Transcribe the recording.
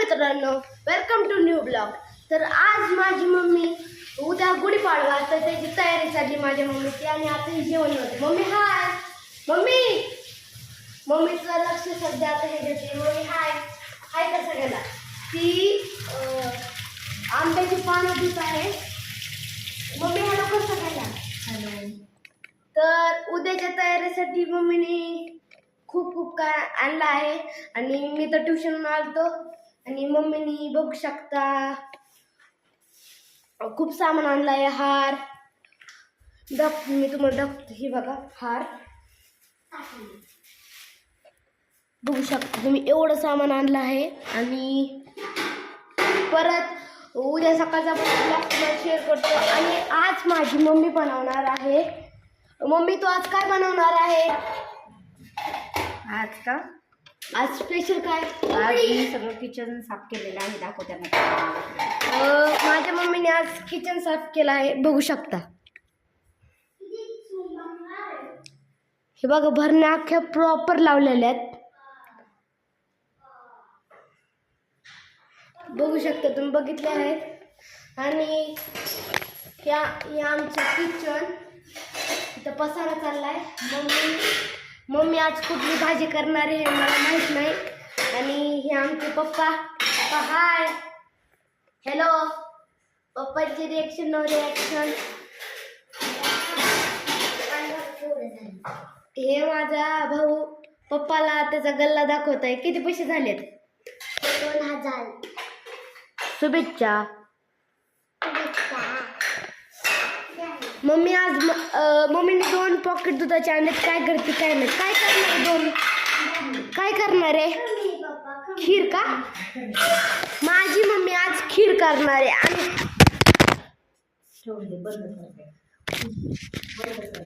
मित्रांनो, welcome to new blog. तर आज माझी मम्मी उद्या गुढीपाडवा तर त्याची तयारी चालली माझ्या मम्मीची आणि आता हे जेवण होते. मम्मी हाय. मम्मीचं लक्ष सध्या आता हे देते. मम्मी हाय हाय का सगळ्याला. ती आंब्याची पानं देत आहे. मम्मी हॅलो कसं सगळ्याला. हॅलो. तर उद्याच्या तयारीसाठी मम्मीने खूप काय आणलं आहे आणि मी तर ट्युशन आलतो आणि मम्मीनी बघू शकता खूप सामान आणलं आहे. हार मी तुम्हाला दाखवते. ही बघा हार बघू शकता तुम्ही. एवढं सामान आणलं आहे आणि परत उद्या सकाळचा ब्लॉग तुम्हाला शेअर करतो. आणि आज माझी मम्मी बनवणार आहे. मम्मी तू आज काय बनवणार आहे. आज का आज स्पेशल काय. आज मी सगळं किचन साफ केलेलं आहे, दाखवते ना. माझ्या मम्मीने आज किचन साफ केलं आहे बघू शकता. हे बघा भरण्या अख्ख्या प्रॉपर लावलेल्या आहेत बघू शकता तुम्ही. बघितले आहेत. आणि या आमचं किचन इथं पसारा चाललाय. मम्मी आज कुठली भाजी करणार आहे मला माहित नाही. आणि हे आमचे पप्पा हाय हॅलो. पप्पाची रिएक्शन नो रिएक्शन. हे माझा भाऊ पप्पाला त्याचा गल्ला दाखवत आहे. किती पैसे झालेत. 2000. शुभेच्छा. मम्मी आज मम्मीने 2 पॉकेट दुधाचे आणलेत. काय करते काय नाही. काय करणार 2 काय करणार आहे. खीर का. माझी मम्मी आज खीर करणार आहे. आणि